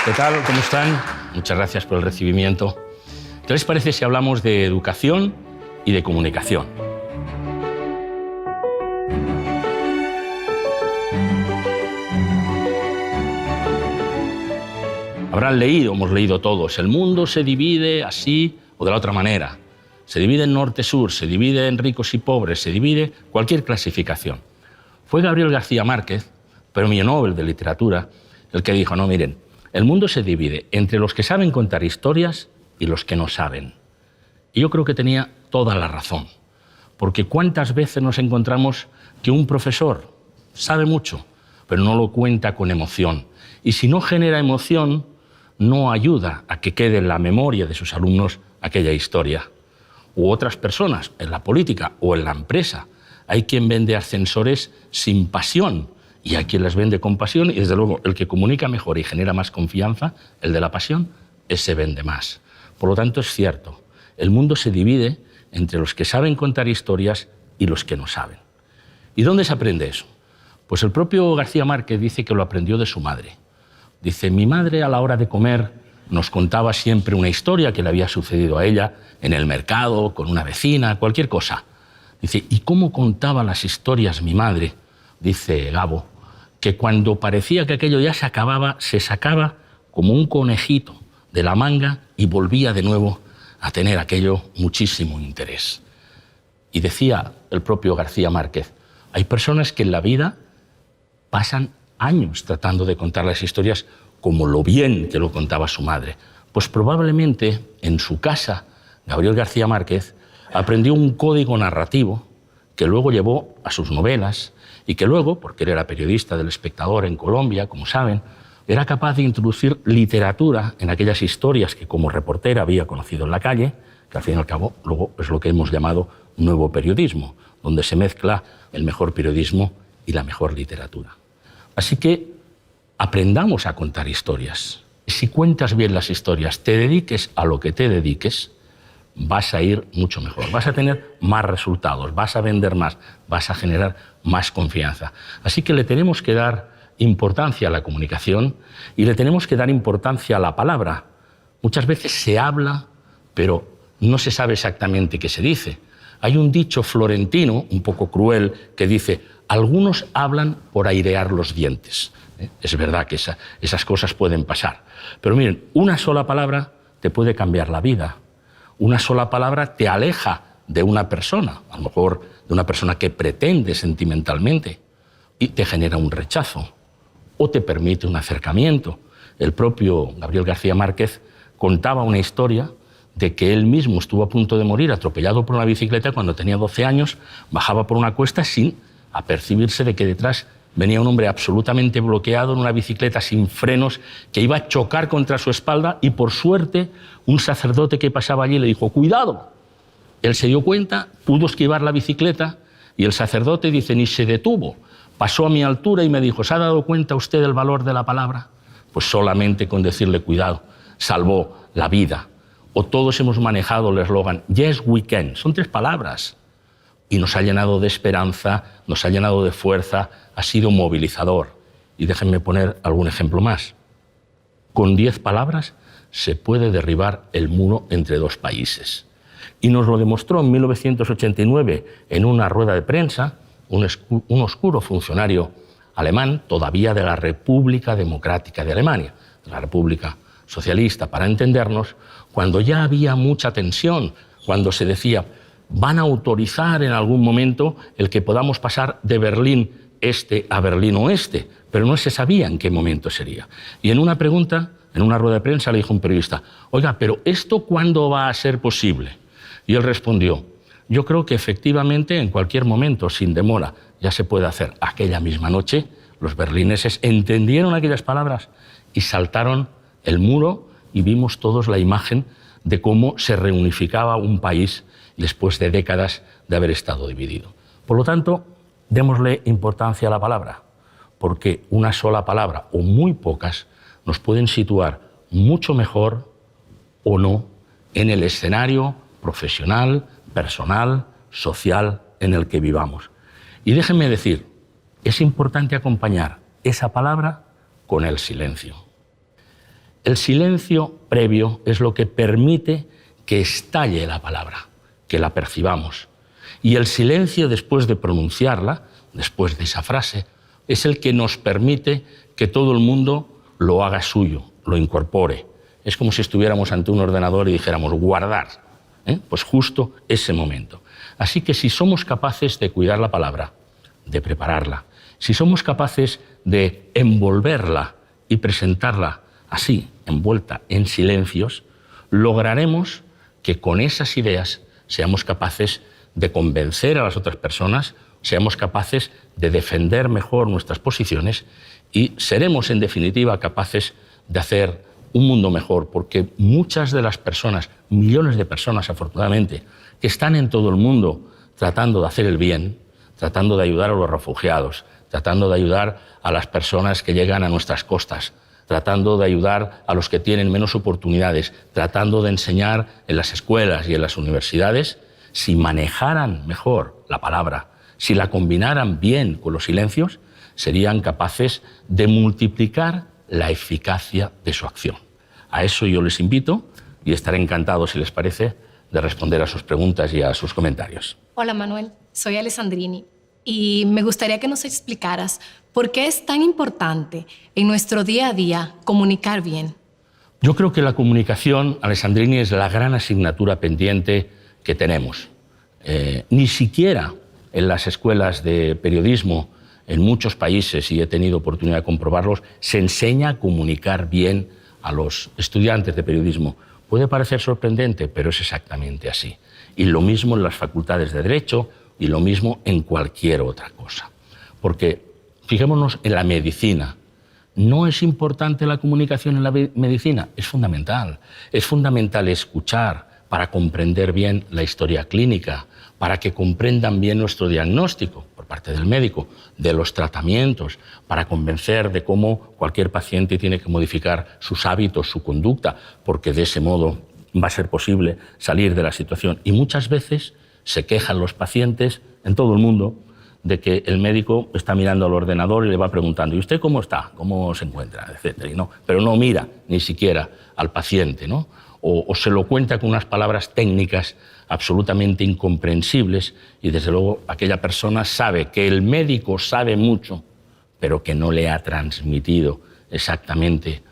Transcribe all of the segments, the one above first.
¿Qué tal? ¿Cómo están? Muchas gracias por el recibimiento. ¿Qué les parece si hablamos de educación y de comunicación? Habrán leído, hemos leído todos, el mundo se divide así o de la otra manera. Se divide en norte-sur, se divide en ricos y pobres, se divide cualquier clasificación. Fue Gabriel García Márquez, premio Nobel de Literatura, el que dijo, no, miren, el mundo se divide entre los que saben contar historias y los que no saben. Y yo creo que tenía toda la razón, porque cuántas veces nos encontramos que un profesor sabe mucho, pero no lo cuenta con emoción. Y si no genera emoción, no ayuda a que quede en la memoria de sus alumnos aquella historia. U otras personas, en la política o en la empresa. Hay quien vende ascensores sin pasión y hay quien las vende con pasión, y desde luego el que comunica mejor y genera más confianza, el de la pasión, ese vende más. Por lo tanto, es cierto, el mundo se divide entre los que saben contar historias y los que no saben. ¿Y dónde se aprende eso? Pues el propio García Márquez dice que lo aprendió de su madre. Dice, mi madre a la hora de comer nos contaba siempre una historia que le había sucedido a ella en el mercado, con una vecina, cualquier cosa. Dice, ¿y cómo contaba las historias mi madre? Dice Gabo, que cuando parecía que aquello ya se sacaba como un conejito de la manga y volvía de nuevo a tener aquello muchísimo interés. Y decía el propio García Márquez, hay personas que en la vida pasan años tratando de contar las historias como lo bien que lo contaba su madre. Pues probablemente en su casa, Gabriel García Márquez aprendió un código narrativo que luego llevó a sus novelas y que luego, porque él era periodista del Espectador en Colombia, como saben, era capaz de introducir literatura en aquellas historias que como reportera había conocido en la calle, que al fin y al cabo luego es lo que hemos llamado nuevo periodismo, donde se mezcla el mejor periodismo y la mejor literatura. Así que aprendamos a contar historias. Si cuentas bien las historias, te dediques a lo que te dediques, vas a ir mucho mejor, vas a tener más resultados, vas a vender más, vas a generar más confianza. Así que le tenemos que dar importancia a la comunicación y le tenemos que dar importancia a la palabra. Muchas veces se habla, pero no se sabe exactamente qué se dice. Hay un dicho florentino, un poco cruel, que dice, algunos hablan por airear los dientes. Es verdad que esas cosas pueden pasar. Pero miren, una sola palabra te puede cambiar la vida. Una sola palabra te aleja de una persona, a lo mejor de una persona que pretende sentimentalmente, y te genera un rechazo o te permite un acercamiento. El propio Gabriel García Márquez contaba una historia de que él mismo estuvo a punto de morir atropellado por una bicicleta cuando tenía 12 años, bajaba por una cuesta sin apercibirse de que detrás venía un hombre absolutamente bloqueado en una bicicleta sin frenos que iba a chocar contra su espalda y por suerte un sacerdote que pasaba allí le dijo ¡cuidado! Él se dio cuenta, pudo esquivar la bicicleta y el sacerdote dice ni se detuvo, pasó a mi altura y me dijo ¿se ha dado cuenta usted del valor de la palabra? Pues solamente con decirle cuidado salvó la vida. O todos hemos manejado el eslogan Yes we can, son 3 palabras. Y nos ha llenado de esperanza, nos ha llenado de fuerza, ha sido movilizador. Y déjenme poner algún ejemplo más. Con 10 palabras se puede derribar el muro entre 2 países. Y nos lo demostró en 1989 en una rueda de prensa un oscuro funcionario alemán, todavía de la República Democrática de Alemania, de la República Socialista, para entendernos, cuando ya había mucha tensión, cuando se decía van a autorizar en algún momento el que podamos pasar de Berlín Este a Berlín Oeste, pero no se sabía en qué momento sería. Y en una pregunta, en una rueda de prensa, le dijo un periodista, oiga, ¿pero esto cuándo va a ser posible? Y él respondió, yo creo que efectivamente en cualquier momento, sin demora, ya se puede hacer. Aquella misma noche, los berlineses entendieron aquellas palabras y saltaron el muro y vimos todos la imagen de cómo se reunificaba un país después de décadas de haber estado dividido. Por lo tanto, démosle importancia a la palabra, porque una sola palabra o muy pocas nos pueden situar mucho mejor o no en el escenario profesional, personal, social en el que vivamos. Y déjenme decir, es importante acompañar esa palabra con el silencio. El silencio previo es lo que permite que estalle la palabra, que la percibamos. Y el silencio después de pronunciarla, después de esa frase, es el que nos permite que todo el mundo lo haga suyo, lo incorpore. Es como si estuviéramos ante un ordenador y dijéramos guardar. Pues justo ese momento. Así que si somos capaces de cuidar la palabra, de prepararla, si somos capaces de envolverla y presentarla así, envuelta en silencios, lograremos que con esas ideas seamos capaces de convencer a las otras personas, seamos capaces de defender mejor nuestras posiciones y seremos, en definitiva, capaces de hacer un mundo mejor, porque muchas de las personas, millones de personas, afortunadamente, que están en todo el mundo tratando de hacer el bien, tratando de ayudar a los refugiados, tratando de ayudar a las personas que llegan a nuestras costas, tratando de ayudar a los que tienen menos oportunidades, tratando de enseñar en las escuelas y en las universidades, si manejaran mejor la palabra, si la combinaran bien con los silencios, serían capaces de multiplicar la eficacia de su acción. A eso yo les invito y estaré encantado, si les parece, de responder a sus preguntas y a sus comentarios. Hola Manuel, soy Alessandrini y me gustaría que nos explicaras por qué es tan importante en nuestro día a día comunicar bien. Yo creo que la comunicación, Alessandrini, es la gran asignatura pendiente que tenemos. Ni siquiera en las escuelas de periodismo, en muchos países, y he tenido oportunidad de comprobarlos, se enseña a comunicar bien a los estudiantes de periodismo. Puede parecer sorprendente, pero es exactamente así. Y lo mismo en las facultades de Derecho y lo mismo en cualquier otra cosa. Porque fijémonos en la medicina. ¿No es importante la comunicación en la medicina? Es fundamental. Es fundamental escuchar para comprender bien la historia clínica, para que comprendan bien nuestro diagnóstico por parte del médico, de los tratamientos, para convencer de cómo cualquier paciente tiene que modificar sus hábitos, su conducta, porque de ese modo va a ser posible salir de la situación. Y muchas veces se quejan los pacientes en todo el mundo de que el médico está mirando al ordenador y le va preguntando, ¿y usted cómo está? ¿Cómo se encuentra? Etcétera. Pero no mira ni siquiera al paciente, ¿no? O se lo cuenta con unas palabras técnicas absolutamente incomprensibles y desde luego aquella persona sabe que el médico sabe mucho, pero que no le ha transmitido exactamente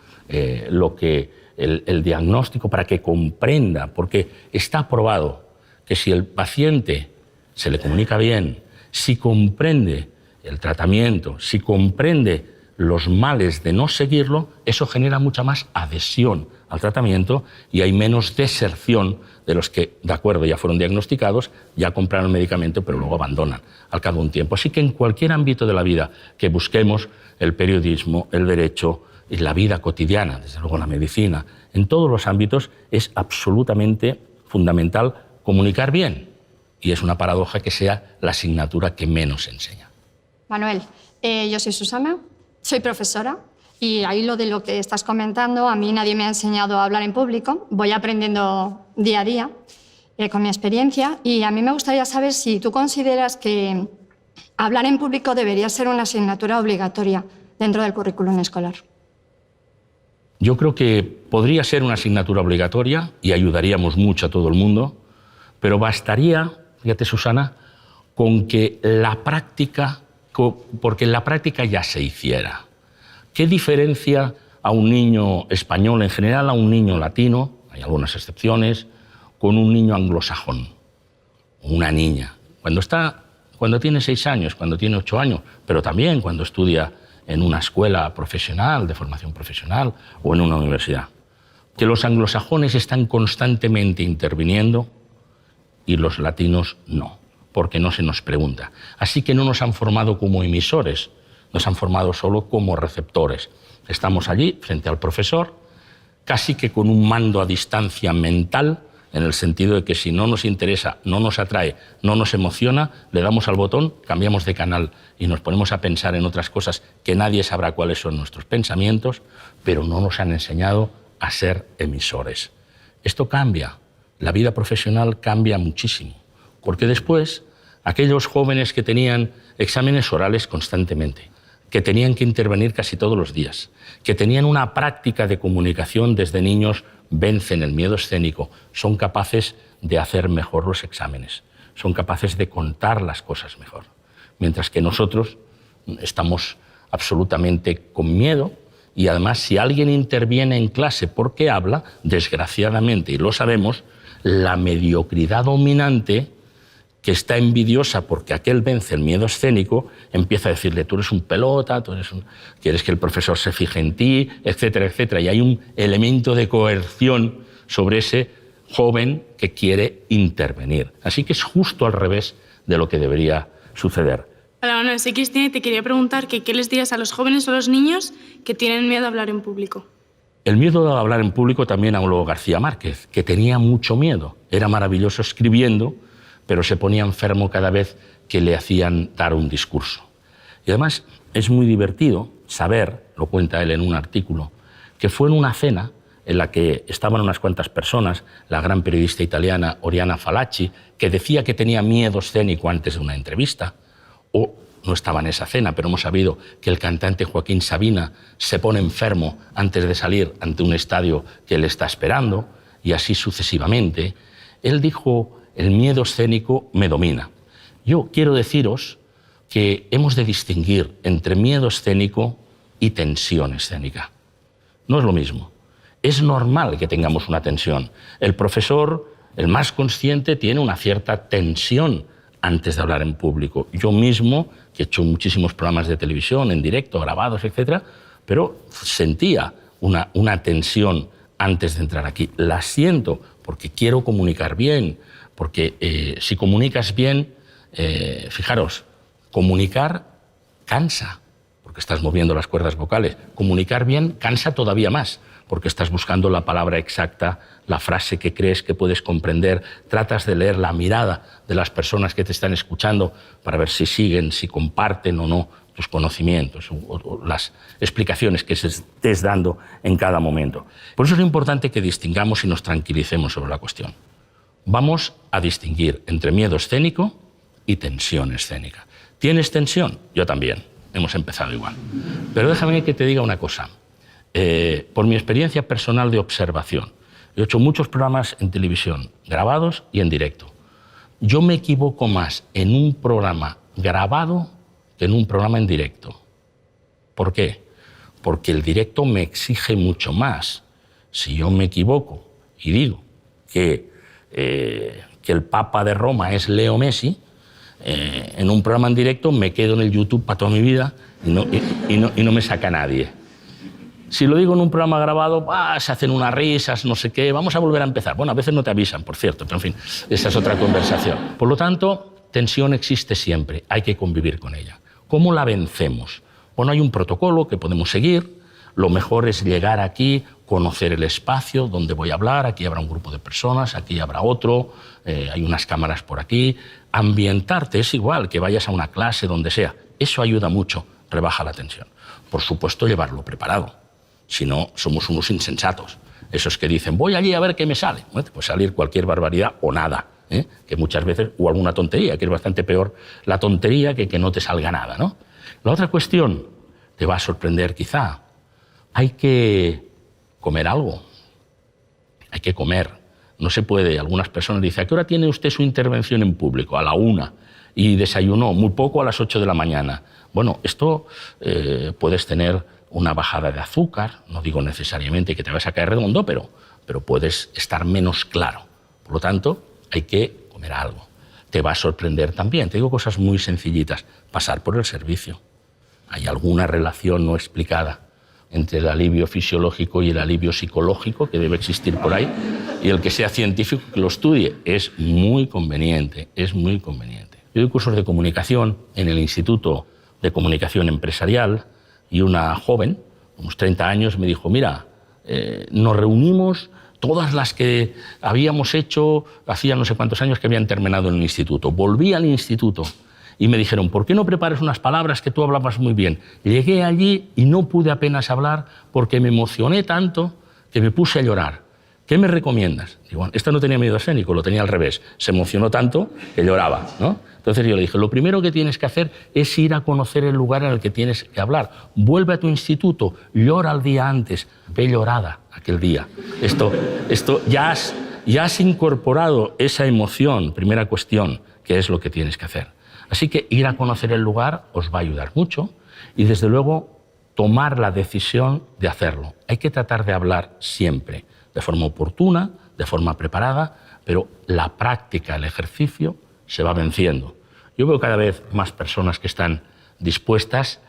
lo que el diagnóstico para que comprenda, porque está probado que si el paciente se le comunica bien, si comprende el tratamiento, si comprende los males de no seguirlo, eso genera mucha más adhesión al tratamiento y hay menos deserción de los que, de acuerdo, ya fueron diagnosticados, ya compraron el medicamento, pero luego abandonan al cabo de un tiempo. Así que en cualquier ámbito de la vida que busquemos, el periodismo, el derecho y la vida cotidiana, desde luego la medicina, en todos los ámbitos es absolutamente fundamental comunicar bien. Y es una paradoja que sea la asignatura que menos se enseña. Manuel, yo soy Susana, soy profesora y ahí lo de lo que estás comentando, a mí nadie me ha enseñado a hablar en público, voy aprendiendo día a día con mi experiencia y a mí me gustaría saber si tú consideras que hablar en público debería ser una asignatura obligatoria dentro del currículum escolar. Yo creo que podría ser una asignatura obligatoria y ayudaríamos mucho a todo el mundo, pero bastaría, fíjate Susana, con que la práctica, porque en la práctica ya se hiciera. ¿Qué diferencia a un niño español en general, a un niño latino, hay algunas excepciones, con un niño anglosajón, o una niña? Cuando tiene 6 años, cuando tiene 8 años, pero también cuando estudia en una escuela profesional, de formación profesional, o en una universidad. Que los anglosajones están constantemente interviniendo y los latinos no, porque no se nos pregunta. Así que no nos han formado como emisores, nos han formado solo como receptores. Estamos allí, frente al profesor, casi que con un mando a distancia mental, en el sentido de que si no nos interesa, no nos atrae, no nos emociona, le damos al botón, cambiamos de canal y nos ponemos a pensar en otras cosas que nadie sabrá cuáles son nuestros pensamientos, pero no nos han enseñado a ser emisores. Esto cambia, la vida profesional cambia muchísimo, porque después aquellos jóvenes que tenían exámenes orales constantemente, que tenían que intervenir casi todos los días, que tenían una práctica de comunicación desde niños, vencen el miedo escénico, son capaces de hacer mejor los exámenes, son capaces de contar las cosas mejor. Mientras que nosotros estamos absolutamente con miedo y además si alguien interviene en clase porque habla, desgraciadamente, y lo sabemos, la mediocridad dominante que está envidiosa porque aquel vence el miedo escénico, empieza a decirle, tú eres un pelota, quieres que el profesor se fije en ti, etcétera, etcétera. Y hay un elemento de coerción sobre ese joven que quiere intervenir. Así que es justo al revés de lo que debería suceder. Hola, Manuel, soy Cristina y te quería preguntar que qué les dirías a los jóvenes o a los niños que tienen miedo a hablar en público. El miedo a hablar en público también habló García Márquez, que tenía mucho miedo. Era maravilloso escribiendo, pero se ponía enfermo cada vez que le hacían dar un discurso. Y además es muy divertido saber, lo cuenta él en un artículo, que fue en una cena en la que estaban unas cuantas personas, la gran periodista italiana Oriana Fallaci, que decía que tenía miedo escénico antes de una entrevista, o no estaba en esa cena, pero hemos sabido que el cantante Joaquín Sabina se pone enfermo antes de salir ante un estadio que le está esperando, y así sucesivamente. Él dijo, el miedo escénico me domina. Yo quiero deciros que hemos de distinguir entre miedo escénico y tensión escénica. No es lo mismo. Es normal que tengamos una tensión. El profesor, el más consciente, tiene una cierta tensión antes de hablar en público. Yo mismo, que he hecho muchísimos programas de televisión, en directo, grabados, etcétera, pero sentía una tensión antes de entrar aquí. La siento porque quiero comunicar bien, porque si comunicas bien, fijaros, comunicar cansa, porque estás moviendo las cuerdas vocales. Comunicar bien cansa todavía más, porque estás buscando la palabra exacta, la frase que crees que puedes comprender, tratas de leer la mirada de las personas que te están escuchando para ver si siguen, si comparten o no tus conocimientos o las explicaciones que se estés dando en cada momento. Por eso es importante que distingamos y nos tranquilicemos sobre la cuestión. Vamos a distinguir entre miedo escénico y tensión escénica. ¿Tienes tensión? Yo también. Hemos empezado igual. Pero déjame que te diga una cosa. Por mi experiencia personal de observación, he hecho muchos programas en televisión, grabados y en directo. Yo me equivoco más en un programa grabado que en un programa en directo. ¿Por qué? Porque el directo me exige mucho más. Si yo me equivoco y digo que el Papa de Roma es Leo Messi, en un programa en directo me quedo en el YouTube para toda mi vida y no me saca nadie. Si lo digo en un programa grabado, se hacen unas risas, no sé qué, vamos a volver a empezar. Bueno, a veces no te avisan, por cierto, pero en fin, esa es otra conversación. Por lo tanto, tensión existe siempre, hay que convivir con ella. ¿Cómo la vencemos? Bueno, hay un protocolo que podemos seguir. Lo mejor es llegar aquí, conocer el espacio donde voy a hablar. Aquí habrá un grupo de personas, aquí habrá otro, hay unas cámaras por aquí. Ambientarte es igual que vayas a una clase, donde sea. Eso ayuda mucho, rebaja la tensión. Por supuesto, llevarlo preparado. Si no, somos unos insensatos. Esos que dicen, voy allí a ver qué me sale. Bueno, pues salir cualquier barbaridad o nada, que muchas veces, o alguna tontería, que es bastante peor la tontería que no te salga nada, ¿no? La otra cuestión, te va a sorprender quizá, hay que comer algo. Hay que comer. No se puede. Algunas personas dicen, ¿a qué hora tiene usted su intervención en público? A la 1. Y desayunó muy poco a las 8 de la mañana. Bueno, esto puedes tener una bajada de azúcar, no digo necesariamente que te vas a caer redondo, pero puedes estar menos claro. Por lo tanto, hay que comer algo. Te va a sorprender también. Te digo cosas muy sencillitas. Pasar por el servicio. Hay alguna relación no explicada entre el alivio fisiológico y el alivio psicológico que debe existir por ahí, y el que sea científico que lo estudie. Es muy conveniente, es muy conveniente. Yo doy cursos de comunicación en el Instituto de Comunicación Empresarial, y una joven, unos 30 años, me dijo, mira, nos reunimos todas las que habíamos hecho, hacía no sé cuántos años que habían terminado en el instituto. Volví al instituto y me dijeron, ¿por qué no preparas unas palabras que tú hablabas muy bien? Llegué allí y no pude apenas hablar porque me emocioné tanto que me puse a llorar. ¿Qué me recomiendas? Digo, bueno, esta no tenía miedo escénico, lo tenía al revés. Se emocionó tanto que lloraba, ¿no? Entonces yo le dije, lo primero que tienes que hacer es ir a conocer el lugar en el que tienes que hablar. Vuelve a tu instituto, llora el día antes, ve llorada aquel día. Esto ya has incorporado esa emoción, primera cuestión, que es lo que tienes que hacer. Así que ir a conocer el lugar os va a ayudar mucho y desde luego tomar la decisión de hacerlo. Hay que tratar de hablar siempre, de forma oportuna, de forma preparada, pero la práctica, el ejercicio, se va venciendo. Yo veo cada vez más personas que están dispuestas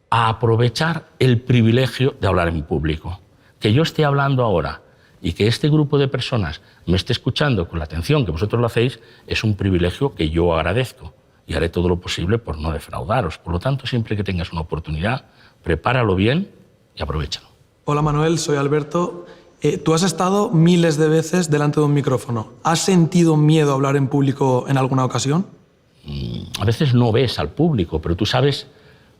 a aprovechar el privilegio de hablar en público. Que yo esté hablando ahora y que este grupo de personas me esté escuchando con la atención que vosotros lo hacéis, es un privilegio que yo agradezco y haré todo lo posible por no defraudaros. Por lo tanto, siempre que tengas una oportunidad, prepáralo bien y aprovéchalo. Hola Manuel, soy Alberto. Tú has estado miles de veces delante de un micrófono. ¿Has sentido miedo a hablar en público en alguna ocasión? A veces no ves al público, pero tú sabes,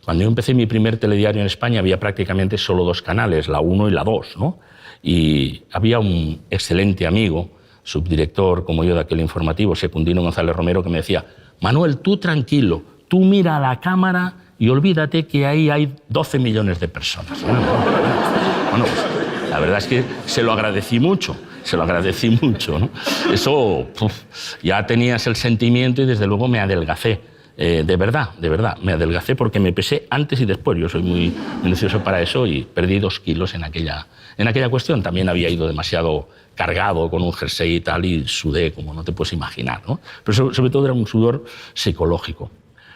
cuando yo empecé mi primer telediario en España había prácticamente solo 2 canales, la 1 y la 2, ¿no? Y había un excelente amigo, subdirector como yo de aquel informativo, Secundino González Romero, que me decía, Manuel, tú tranquilo, tú mira a la cámara y olvídate que ahí hay 12 millones de personas. Bueno, pues, la verdad es que se lo agradecí mucho, ¿no? Eso, ya tenías el sentimiento y desde luego me adelgacé. De verdad, me adelgacé porque me pesé antes y después. Yo soy muy minucioso para eso y perdí 2 kilos en aquella cuestión. También había ido demasiado cargado con un jersey y tal y sudé como no te puedes imaginar, ¿no? Pero sobre todo era un sudor psicológico.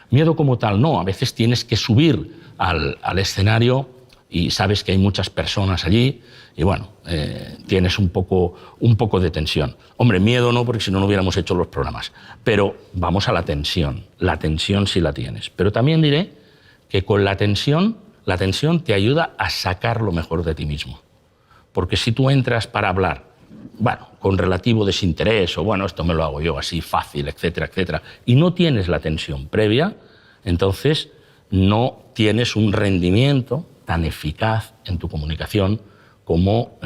Miedo como tal no, a veces tienes que subir al escenario y sabes que hay muchas personas allí y bueno, tienes un poco de tensión. Hombre, miedo no, porque si no, no hubiéramos hecho los programas. Pero vamos a la tensión sí la tienes. Pero también diré que con la tensión te ayuda a sacar lo mejor de ti mismo. Porque si tú entras para hablar, bueno, con relativo desinterés o bueno, esto me lo hago yo así fácil, etcétera, etcétera, y no tienes la tensión previa, entonces no tienes un rendimiento tan eficaz en tu comunicación como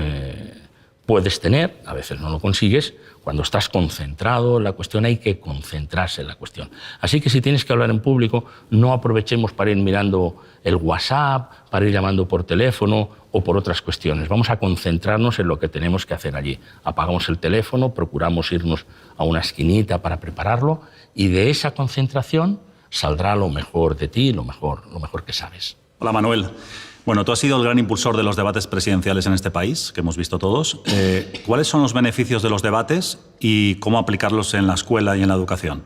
puedes tener, a veces no lo consigues, cuando estás concentrado en la cuestión. Hay que concentrarse en la cuestión. Así que si tienes que hablar en público, no aprovechemos para ir mirando el WhatsApp, para ir llamando por teléfono o por otras cuestiones. Vamos a concentrarnos en lo que tenemos que hacer allí. Apagamos el teléfono, procuramos irnos a una esquinita para prepararlo y de esa concentración saldrá lo mejor de ti, lo mejor que sabes. Hola Manuel. Bueno, tú has sido el gran impulsor de los debates presidenciales en este país, que hemos visto todos. ¿Cuáles son los beneficios de los debates y cómo aplicarlos en la escuela y en la educación?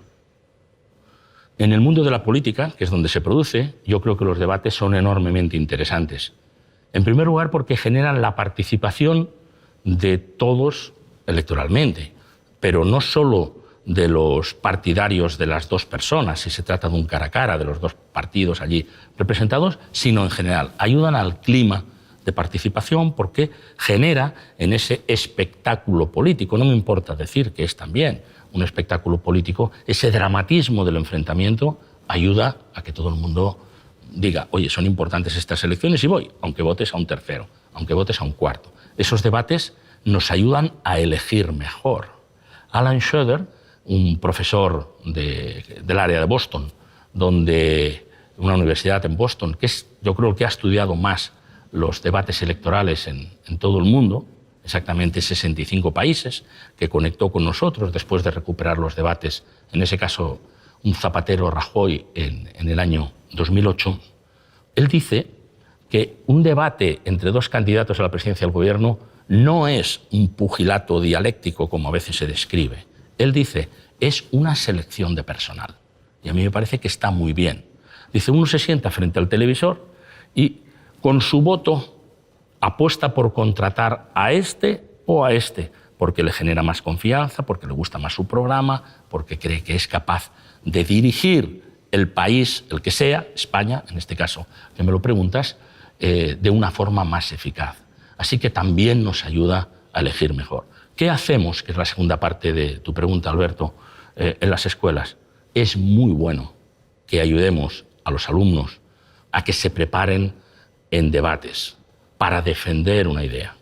En el mundo de la política, que es donde se produce, yo creo que los debates son enormemente interesantes. En primer lugar, porque generan la participación de todos electoralmente, pero no solo de los partidarios de las 2 personas, si se trata de un cara a cara de los 2 partidos allí representados, sino en general. Ayudan al clima de participación porque genera en ese espectáculo político, no me importa decir que es también un espectáculo político, ese dramatismo del enfrentamiento ayuda a que todo el mundo diga, oye, son importantes estas elecciones y voy, aunque votes a un tercero, aunque votes a un cuarto. Esos debates nos ayudan a elegir mejor. Alan Schroeder, un profesor del área de Boston, una universidad en Boston, que es, yo creo que ha estudiado más los debates electorales en todo el mundo, exactamente 65 países, que conectó con nosotros después de recuperar los debates, en ese caso un Zapatero Rajoy en el año 2008, él dice que un debate entre 2 candidatos a la presidencia del gobierno no es un pugilato dialéctico como a veces se describe. Él dice, es una selección de personal. Y a mí me parece que está muy bien. Dice, uno se sienta frente al televisor y con su voto apuesta por contratar a este o a este, porque le genera más confianza, porque le gusta más su programa, porque cree que es capaz de dirigir el país, el que sea, España, en este caso, que me lo preguntas, de una forma más eficaz. Así que también nos ayuda a elegir mejor. ¿Qué hacemos? Que es la segunda parte de tu pregunta, Alberto, en las escuelas. Es muy bueno que ayudemos a los alumnos a que se preparen en debates para defender una idea.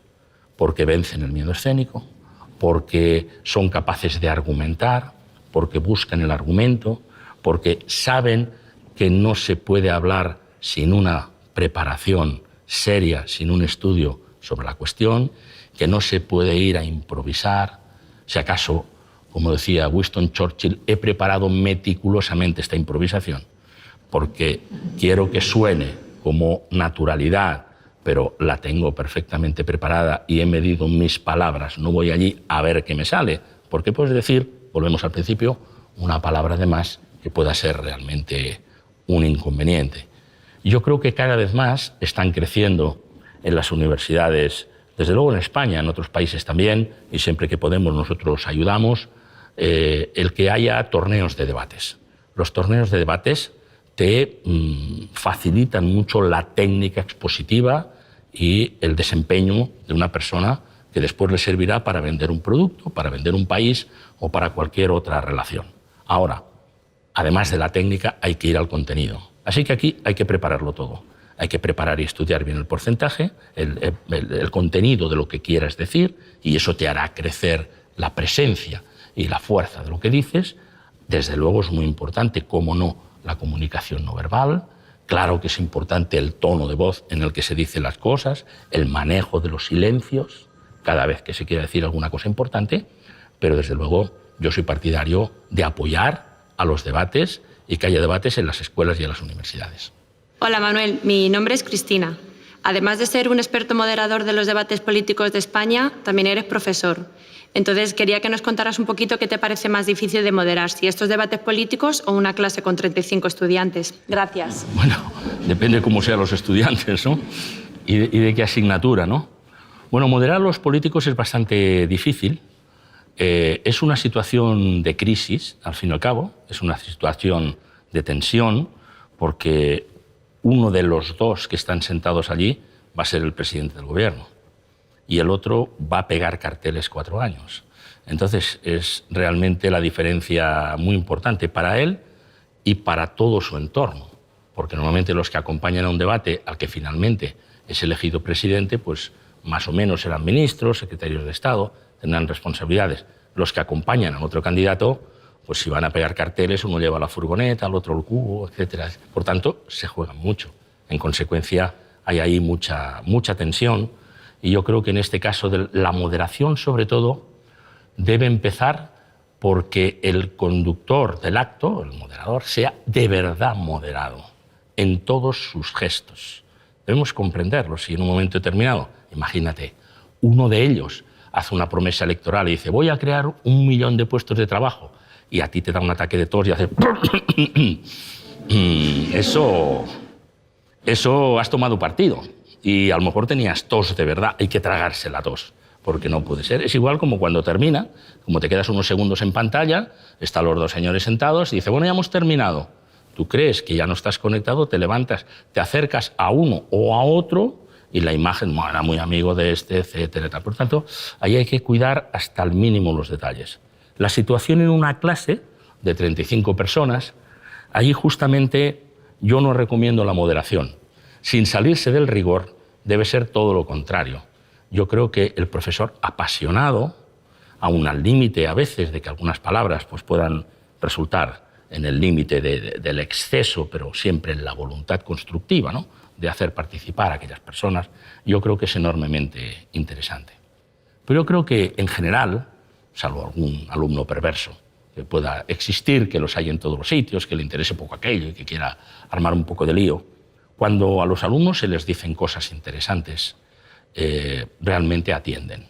porque vencen el miedo escénico, porque son capaces de argumentar, porque buscan el argumento, porque saben que no se puede hablar sin una preparación seria, sin un estudio sobre la cuestión, que no se puede ir a improvisar. Si acaso, como decía Winston Churchill, he preparado meticulosamente esta improvisación porque quiero que suene como naturalidad, pero la tengo perfectamente preparada y he medido mis palabras. No voy allí a ver qué me sale, porque puedes decir, volvemos al principio, una palabra de más que pueda ser realmente un inconveniente. Yo creo que cada vez más están creciendo en las universidades, desde luego en España, en otros países también, y siempre que podemos nosotros ayudamos, el que haya torneos de debates. Los torneos de debates te facilitan mucho la técnica expositiva y el desempeño de una persona que después le servirá para vender un producto, para vender un país o para cualquier otra relación. Ahora, además de la técnica, hay que ir al contenido. Así que aquí hay que prepararlo todo. Hay que preparar y estudiar bien el porcentaje, el contenido de lo que quieras decir, y eso te hará crecer la presencia y la fuerza de lo que dices. Desde luego es muy importante, cómo no, la comunicación no verbal. Claro que es importante el tono de voz en el que se dicen las cosas, el manejo de los silencios, cada vez que se quiera decir alguna cosa importante, pero desde luego yo soy partidario de apoyar a los debates y que haya debates en las escuelas y en las universidades. Hola Manuel, mi nombre es Cristina. Además de ser un experto moderador de los debates políticos de España, también eres profesor. Entonces quería que nos contaras un poquito qué te parece más difícil de moderar, si estos debates políticos o una clase con 35 estudiantes. Gracias. Bueno, depende cómo sean los estudiantes, ¿no? Y de qué asignatura, ¿no? Bueno, moderar a los políticos es bastante difícil. Es una situación de crisis, al fin y al cabo, es una situación de tensión, porque uno de los dos que están sentados allí va a ser el presidente del gobierno y el otro va a pegar carteles 4 años. Entonces es realmente la diferencia muy importante para él y para todo su entorno, porque normalmente los que acompañan a un debate al que finalmente es elegido presidente, pues más o menos serán ministros, secretarios de Estado, tendrán responsabilidades. Los que acompañan a otro candidato, pues si van a pegar carteles, uno lleva la furgoneta, el otro el cubo, etc. Por tanto, se juegan mucho. En consecuencia, hay ahí mucha tensión. Y yo creo que en este caso la moderación, sobre todo, debe empezar porque el conductor del acto, el moderador, sea de verdad moderado en todos sus gestos. Debemos comprenderlo. Si en un momento determinado, imagínate, uno de ellos hace una promesa electoral y dice voy a crear 1 millón de puestos de trabajo y a ti te da un ataque de tos y haces eso has tomado partido y a lo mejor tenías tos de verdad, hay que tragarse la tos porque no puede ser. Es igual como cuando termina, como te quedas unos segundos en pantalla, están los 2 señores sentados y dice bueno, ya hemos terminado. Tú crees que ya no estás conectado, te levantas, te acercas a uno o a otro y la imagen, bueno, era muy amigo de este, etcétera, etc. Por tanto, ahí hay que cuidar hasta el mínimo los detalles. La situación en una clase de 35 personas, ahí justamente yo no recomiendo la moderación. Sin salirse del rigor, debe ser todo lo contrario. Yo creo que el profesor apasionado, aún al límite a veces de que algunas palabras pues, puedan resultar en el límite del exceso, pero siempre en la voluntad constructiva, ¿no?, de hacer participar a aquellas personas, yo creo que es enormemente interesante. Pero yo creo que, en general, salvo algún alumno perverso que pueda existir, que los hay en todos los sitios, que le interese poco aquello y que quiera armar un poco de lío, cuando a los alumnos se les dicen cosas interesantes, realmente atienden.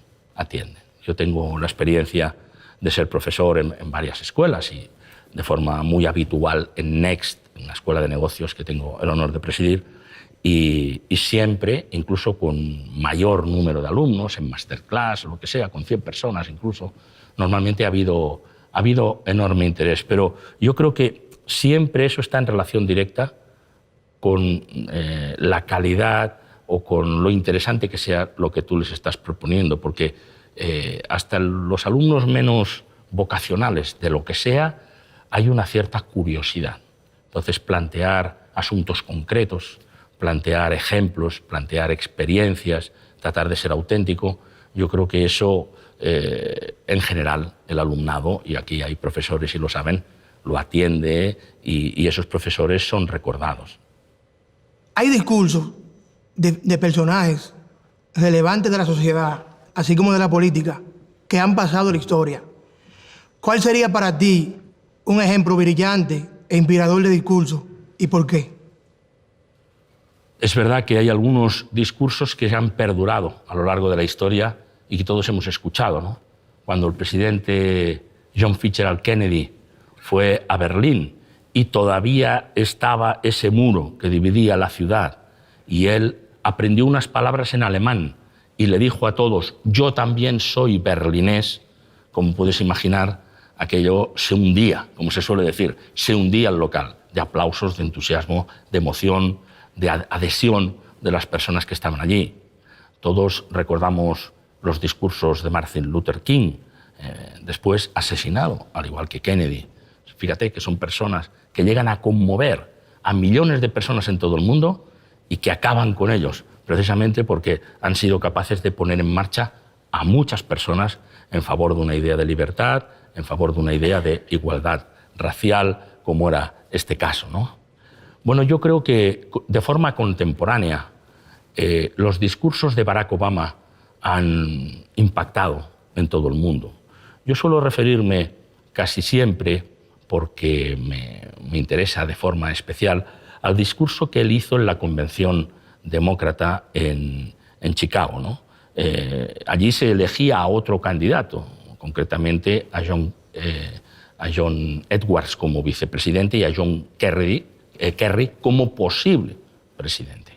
Yo tengo la experiencia de ser profesor en varias escuelas y de forma muy habitual en Next, una escuela de negocios que tengo el honor de presidir, y siempre, incluso con mayor número de alumnos, en masterclass o lo que sea, con 100 personas incluso, normalmente ha habido enorme interés. Pero yo creo que siempre eso está en relación directa con la calidad o con lo interesante que sea lo que tú les estás proponiendo, porque hasta los alumnos menos vocacionales de lo que sea, hay una cierta curiosidad. Entonces, plantear asuntos concretos, plantear ejemplos, plantear experiencias, tratar de ser auténtico, Yo creo que eso, en general, el alumnado, y aquí hay profesores y lo saben, lo atiende y esos profesores son recordados. Hay discursos de personajes relevantes de la sociedad, así como de la política, que han pasado la historia. ¿Cuál sería para ti un ejemplo brillante e inspirador de discurso y por qué? Es verdad que hay algunos discursos que se han perdurado a lo largo de la historia y que todos hemos escuchado, ¿no? Cuando el presidente John Fitzgerald Kennedy fue a Berlín y todavía estaba ese muro que dividía la ciudad y él aprendió unas palabras en alemán y le dijo a todos, yo también soy berlinés, como puedes imaginar, aquello se hundía, como se suele decir, se hundía el local, de aplausos, de entusiasmo, de emoción, de adhesión de las personas que estaban allí. Todos recordamos los discursos de Martin Luther King, después asesinado, al igual que Kennedy. Fíjate que son personas que llegan a conmover a millones de personas en todo el mundo y que acaban con ellos, precisamente porque han sido capaces de poner en marcha a muchas personas en favor de una idea de libertad, en favor de una idea de igualdad racial, como era este caso, ¿no? Bueno, yo creo que de forma contemporánea los discursos de Barack Obama han impactado en todo el mundo. Yo suelo referirme casi siempre, porque me interesa de forma especial, al discurso que él hizo en la Convención Demócrata en Chicago, ¿no? Allí se elegía a otro candidato, concretamente a John Edwards como vicepresidente y a John Kerry como posible presidente.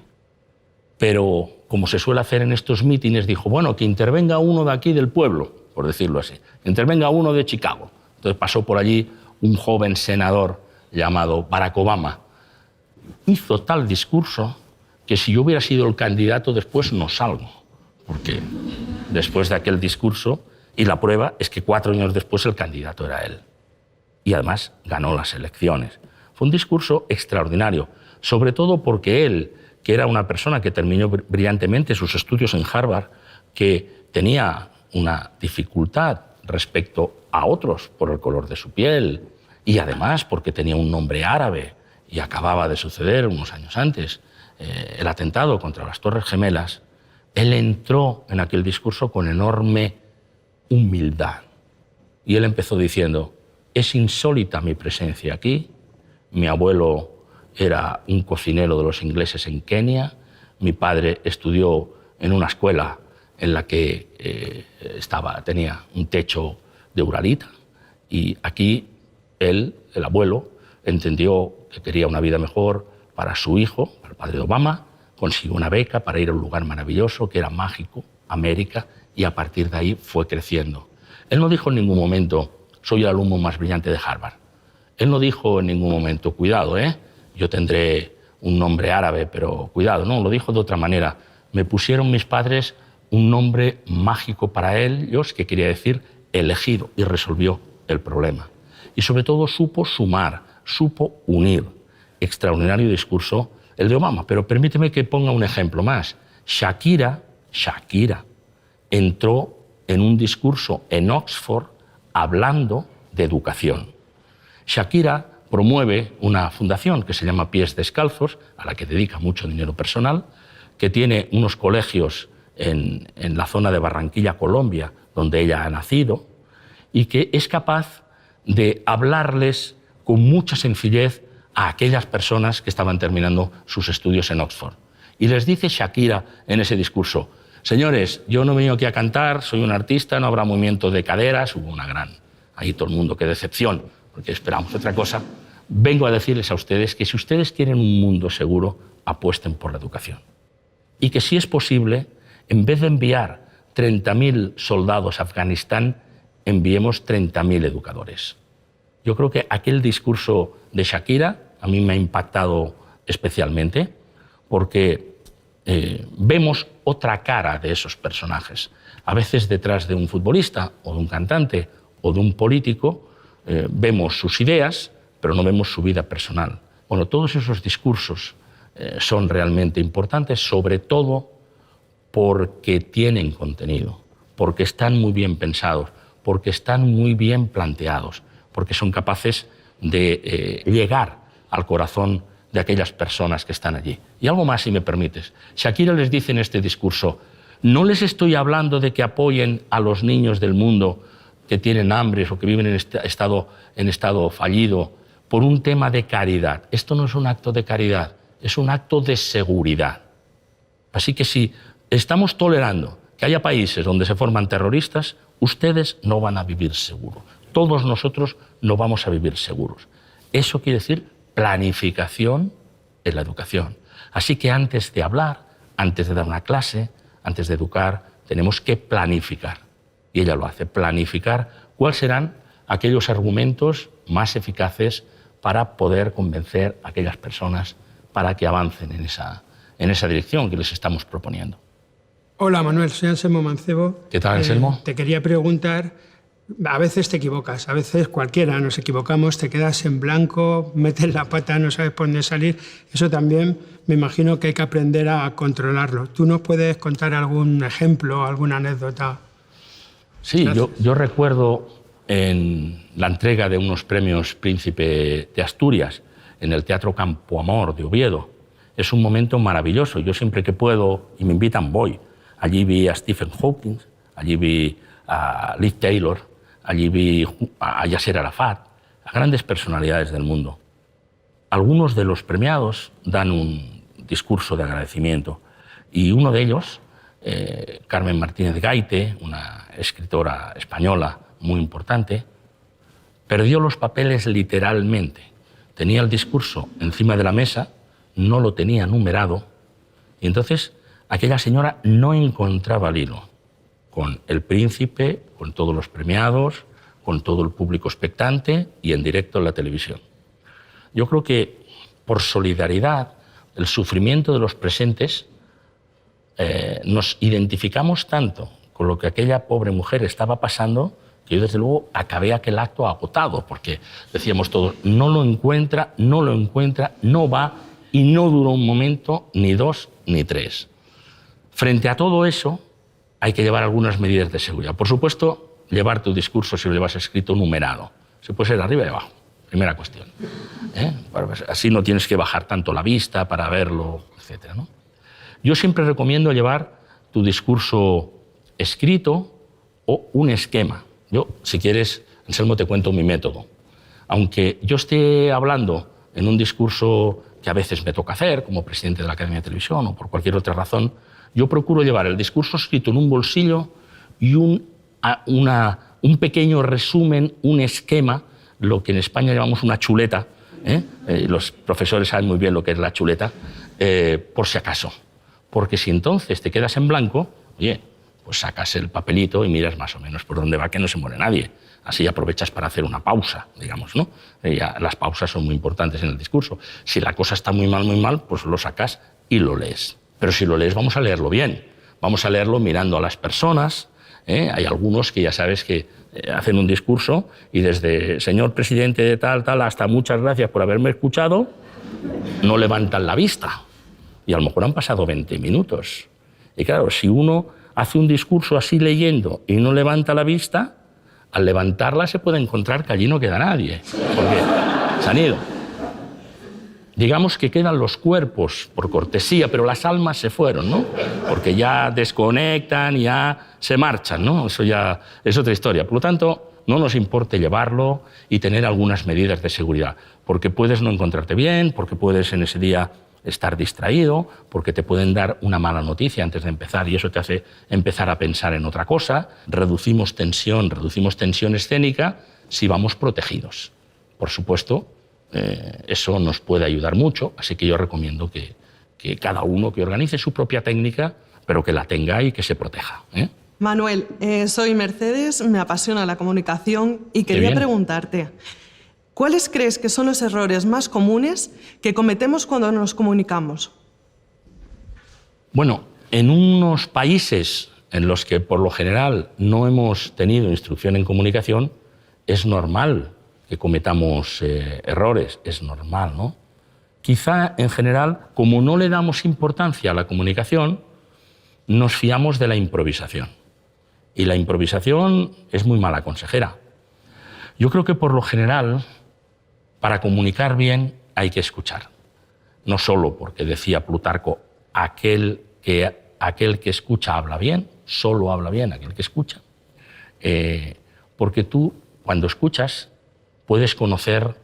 Pero, como se suele hacer en estos mítines, dijo, bueno, que intervenga uno de aquí del pueblo, por decirlo así, intervenga uno de Chicago. Entonces pasó por allí un joven senador llamado Barack Obama. Hizo tal discurso que si yo hubiera sido el candidato después no salgo, porque después de aquel discurso, y la prueba es que 4 años después el candidato era él. Y además ganó las elecciones. Fue un discurso extraordinario, sobre todo porque él, que era una persona que terminó brillantemente sus estudios en Harvard, que tenía una dificultad respecto a otros por el color de su piel y además porque tenía un nombre árabe y acababa de suceder unos años antes el atentado contra las Torres Gemelas, él entró en aquel discurso con enorme humildad. Y él empezó diciendo, es insólita mi presencia aquí, mi abuelo era un cocinero de los ingleses en Kenia, mi padre estudió en una escuela en la que tenía un techo de uralita y aquí él, el abuelo, entendió que quería una vida mejor para su hijo, para el padre de Obama, consiguió una beca para ir a un lugar maravilloso que era mágico, América, y a partir de ahí fue creciendo. Él no dijo en ningún momento, soy el alumno más brillante de Harvard. Él no dijo en ningún momento, cuidado, yo tendré un nombre árabe, pero cuidado, no, lo dijo de otra manera. Me pusieron mis padres un nombre mágico para ellos, que quería decir elegido, y resolvió el problema. Y sobre todo supo sumar, supo unir. Extraordinario discurso el de Obama, pero permíteme que ponga un ejemplo más. Shakira entró en un discurso en Oxford hablando de educación. Shakira promueve una fundación que se llama Pies Descalzos, a la que dedica mucho dinero personal, que tiene unos colegios en la zona de Barranquilla, Colombia, donde ella ha nacido, y que es capaz de hablarles con mucha sencillez a aquellas personas que estaban terminando sus estudios en Oxford. Y les dice Shakira en ese discurso, señores, yo no he venido aquí a cantar, soy un artista, no habrá movimiento de caderas, hubo una gran, ahí todo el mundo, qué decepción, porque esperamos otra cosa. Vengo a decirles a ustedes que si ustedes quieren un mundo seguro, apuesten por la educación. Y que si es posible, en vez de enviar 30.000 soldados a Afganistán, enviemos 30.000 educadores. Yo creo que aquel discurso de Shakira a mí me ha impactado especialmente porque vemos otra cara de esos personajes. A veces detrás de un futbolista o de un cantante o de un político vemos sus ideas, pero no vemos su vida personal. Bueno, todos esos discursos son realmente importantes, sobre todo porque tienen contenido, porque están muy bien pensados, porque están muy bien planteados, porque son capaces de llegar al corazón de aquellas personas que están allí. Y algo más, si me permites. Shakira les dice en este discurso: no les estoy hablando de que apoyen a los niños del mundo que tienen hambre o que viven en estado fallido por un tema de caridad. Esto no es un acto de caridad, es un acto de seguridad. Así que si estamos tolerando que haya países donde se forman terroristas, ustedes no van a vivir seguros. Todos nosotros no vamos a vivir seguros. Eso quiere decir planificación en la educación. Así que antes de hablar, antes de dar una clase, antes de educar, tenemos que planificar. Y ella lo hace, planificar cuáles serán aquellos argumentos más eficaces para poder convencer a aquellas personas para que avancen en esa dirección que les estamos proponiendo. Hola Manuel, soy Anselmo Mancebo. ¿Qué tal, Anselmo? Te quería preguntar, a veces te equivocas, a veces cualquiera nos equivocamos, te quedas en blanco, metes la pata, no sabes por dónde salir. Eso también me imagino que hay que aprender a controlarlo. ¿Tú nos puedes contar algún ejemplo, alguna anécdota? Sí, yo recuerdo en la entrega de unos premios Príncipe de Asturias en el Teatro Campo Amor de Oviedo. Es un momento maravilloso. Yo siempre que puedo y me invitan voy. Allí vi a Stephen Hawking, allí vi a Liz Taylor, allí vi a Yasser Arafat, a grandes personalidades del mundo. Algunos de los premiados dan un discurso de agradecimiento y uno de ellos, Carmen Martínez Gaite, una escritora española muy importante, perdió los papeles literalmente. Tenía el discurso encima de la mesa, no lo tenía numerado, y entonces aquella señora no encontraba el hilo con el príncipe, con todos los premiados, con todo el público expectante y en directo en la televisión. Yo creo que por solidaridad, el sufrimiento de los presentes, nos identificamos tanto con lo que aquella pobre mujer estaba pasando que yo desde luego acabé aquel acto agotado, porque decíamos todos, no lo encuentra, no va, y no duró un momento, ni dos, ni tres. Frente a todo eso, hay que llevar algunas medidas de seguridad. Por supuesto, llevar tu discurso, si lo llevas escrito, numerado. Se puede ser arriba y abajo, primera cuestión. Así no tienes que bajar tanto la vista para verlo, etc., ¿no? Yo siempre recomiendo llevar tu discurso escrito o un esquema. Yo, si quieres, Anselmo, te cuento mi método. Aunque yo esté hablando en un discurso que a veces me toca hacer, como presidente de la Academia de Televisión o por cualquier otra razón, yo procuro llevar el discurso escrito en un bolsillo y un pequeño resumen, un esquema, lo que en España llamamos una chuleta. Los profesores saben muy bien lo que es la chuleta, por si acaso. Porque si entonces te quedas en blanco, oye, pues sacas el papelito y miras más o menos por dónde va, que no se muere nadie. Así aprovechas para hacer una pausa, digamos, ¿no? Las pausas son muy importantes en el discurso. Si la cosa está muy mal, pues lo sacas y lo lees. Pero si lo lees, vamos a leerlo bien. Vamos a leerlo mirando a las personas. Hay algunos que ya sabes que hacen un discurso y desde señor presidente de tal, hasta muchas gracias por haberme escuchado, no levantan la vista. Y a lo mejor han pasado 20 minutos. Y claro, si uno hace un discurso así leyendo y no levanta la vista, al levantarla se puede encontrar que allí no queda nadie, porque se han ido. Digamos que quedan los cuerpos por cortesía, pero las almas se fueron, ¿no? Porque ya desconectan, ya se marchan, ¿no? Eso ya es otra historia. Por lo tanto, no nos importe llevarlo y tener algunas medidas de seguridad, porque puedes no encontrarte bien, porque puedes en ese día estar distraído, porque te pueden dar una mala noticia antes de empezar y eso te hace empezar a pensar en otra cosa. Reducimos tensión escénica si vamos protegidos. Por supuesto, eso nos puede ayudar mucho, así que yo recomiendo que cada uno que organice su propia técnica, pero que la tenga y que se proteja. Manuel, soy Mercedes, me apasiona la comunicación y quería preguntarte, ¿cuáles crees que son los errores más comunes que cometemos cuando nos comunicamos? Bueno, en unos países en los que por lo general no hemos tenido instrucción en comunicación, es normal que cometamos errores, es normal, ¿no? Quizá en general, como no le damos importancia a la comunicación, nos fiamos de la improvisación. Y la improvisación es muy mala consejera. Yo creo que por lo general, para comunicar bien hay que escuchar. No solo porque decía Plutarco, aquel que escucha habla bien, solo habla bien aquel que escucha. Porque tú, cuando escuchas, puedes conocer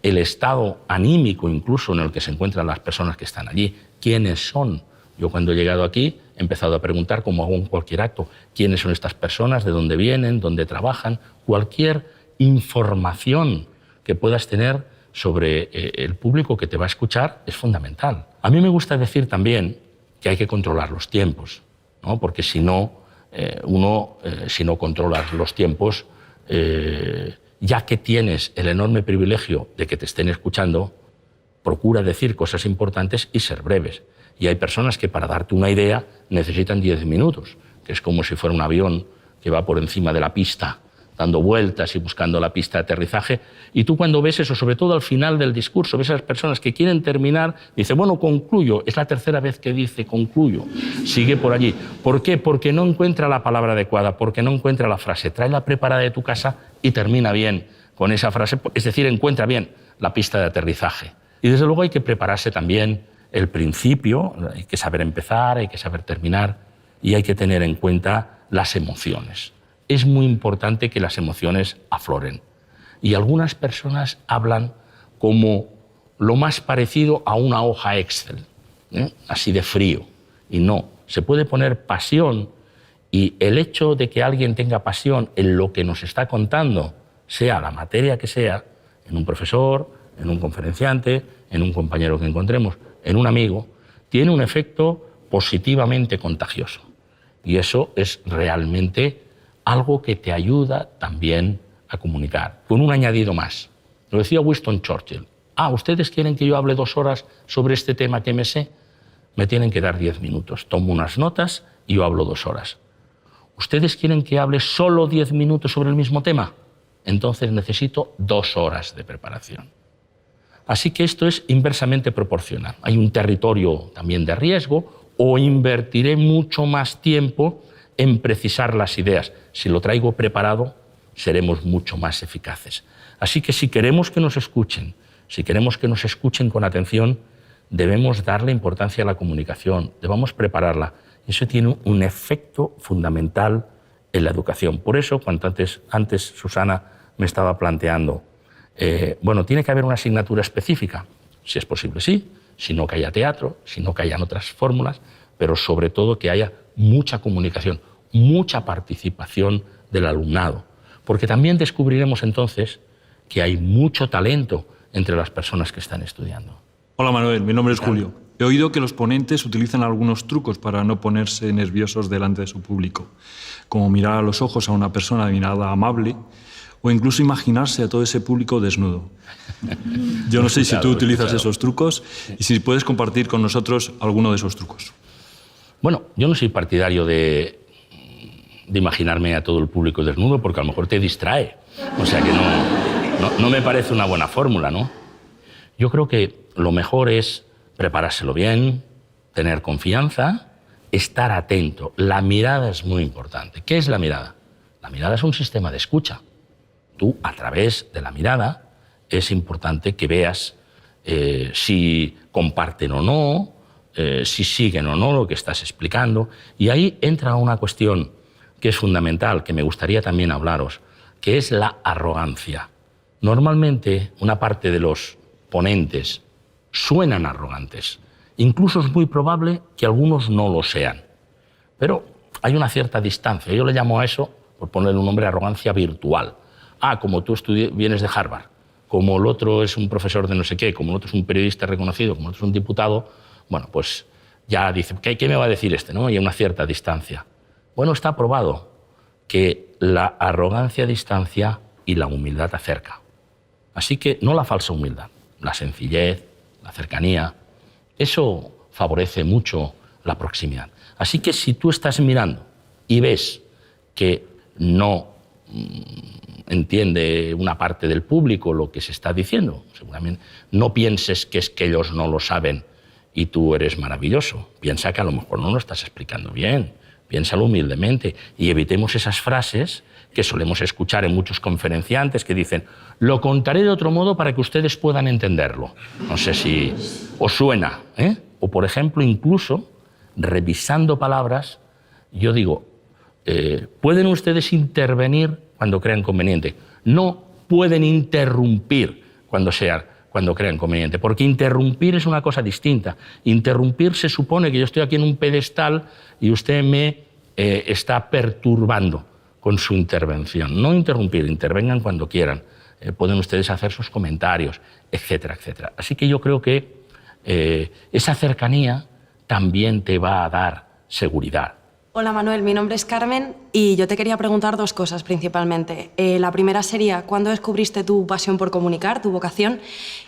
el estado anímico incluso en el que se encuentran las personas que están allí. ¿Quiénes son? Yo cuando he llegado aquí he empezado a preguntar, como hago en cualquier acto, quiénes son estas personas, de dónde vienen, dónde trabajan. Cualquier información que puedas tener sobre el público que te va a escuchar es fundamental. A mí me gusta decir también que hay que controlar los tiempos, ¿no? Porque si no, si no controlas los tiempos, ya que tienes el enorme privilegio de que te estén escuchando, procura decir cosas importantes y ser breves. Y hay personas que para darte una idea necesitan 10 minutos, que es como si fuera un avión que va por encima de la pista, dando vueltas y buscando la pista de aterrizaje. Y tú cuando ves eso, sobre todo al final del discurso, ves a las personas que quieren terminar, dice, bueno, concluyo. Es la tercera vez que dice concluyo. Sigue por allí. ¿Por qué? Porque no encuentra la palabra adecuada, porque no encuentra la frase. Tráela preparada de tu casa y termina bien con esa frase. Es decir, encuentra bien la pista de aterrizaje. Y desde luego hay que prepararse también el principio, hay que saber empezar, hay que saber terminar y hay que tener en cuenta las emociones. Es muy importante que las emociones afloren. Y algunas personas hablan como lo más parecido a una hoja Excel, así de frío. Y no, se puede poner pasión y el hecho de que alguien tenga pasión en lo que nos está contando, sea la materia que sea, en un profesor, en un conferenciante, en un compañero que encontremos, en un amigo, tiene un efecto positivamente contagioso. Y eso es realmente algo que te ayuda también a comunicar. Con un añadido más. Lo decía Winston Churchill. ¿Ustedes quieren que yo hable 2 horas sobre este tema que me sé? Me tienen que dar 10 minutos. Tomo unas notas y yo hablo 2 horas. ¿Ustedes quieren que hable solo 10 minutos sobre el mismo tema? Entonces necesito 2 horas de preparación. Así que esto es inversamente proporcional. Hay un territorio también de riesgo, o invertiré mucho más tiempo en precisar las ideas. Si lo traigo preparado, seremos mucho más eficaces. Así que si queremos que nos escuchen, si queremos que nos escuchen con atención, debemos darle importancia a la comunicación, debemos prepararla. Eso tiene un efecto fundamental en la educación. Por eso, cuanto antes Susana me estaba planteando, tiene que haber una asignatura específica, si es posible, sí, si no que haya teatro, si no que hayan otras fórmulas, pero sobre todo que haya mucha comunicación, mucha participación del alumnado, porque también descubriremos entonces que hay mucho talento entre las personas que están estudiando. Hola Manuel, mi nombre es Julio. He oído que los ponentes utilizan algunos trucos para no ponerse nerviosos delante de su público, como mirar a los ojos a una persona de mirada amable, o incluso imaginarse a todo ese público desnudo. Yo no sé si tú utilizas esos trucos y si puedes compartir con nosotros alguno de esos trucos. Bueno, yo no soy partidario de imaginarme a todo el público desnudo porque a lo mejor te distrae. O sea que no me parece una buena fórmula, ¿no? Yo creo que lo mejor es preparárselo bien, tener confianza, estar atento. La mirada es muy importante. ¿Qué es la mirada? La mirada es un sistema de escucha. Tú, a través de la mirada, es importante que veas si comparten o no, si siguen o no lo que estás explicando. Y ahí entra una cuestión que es fundamental, que me gustaría también hablaros, que es la arrogancia. Normalmente, una parte de los ponentes suenan arrogantes. Incluso es muy probable que algunos no lo sean. Pero hay una cierta distancia. Yo le llamo a eso, por ponerle un nombre, arrogancia virtual. Como tú vienes de Harvard, como el otro es un profesor de no sé qué, como el otro es un periodista reconocido, como el otro es un diputado, bueno, pues ya dice, ¿qué me va a decir este? ¿No? Y hay una cierta distancia. Bueno, está probado que la arrogancia distancia y la humildad acerca. Así que no la falsa humildad, la sencillez, la cercanía, eso favorece mucho la proximidad. Así que si tú estás mirando y ves que no entiende una parte del público lo que se está diciendo, seguramente no pienses que es que ellos no lo saben y tú eres maravilloso. Piensa que a lo mejor no lo estás explicando bien, piénsalo humildemente y evitemos esas frases que solemos escuchar en muchos conferenciantes que dicen lo contaré de otro modo para que ustedes puedan entenderlo. No sé si os suena, ¿eh? O, por ejemplo, incluso, revisando palabras, yo digo, pueden ustedes intervenir cuando crean conveniente. No pueden interrumpir cuando crean conveniente, porque interrumpir es una cosa distinta. Interrumpir se supone que yo estoy aquí en un pedestal y usted me está perturbando con su intervención. No interrumpir, intervengan cuando quieran. Pueden ustedes hacer sus comentarios, etcétera, etcétera. Así que yo creo que esa cercanía también te va a dar seguridad. Hola Manuel, mi nombre es Carmen y yo te quería preguntar dos cosas principalmente. La primera sería, ¿cuándo descubriste tu pasión por comunicar, tu vocación?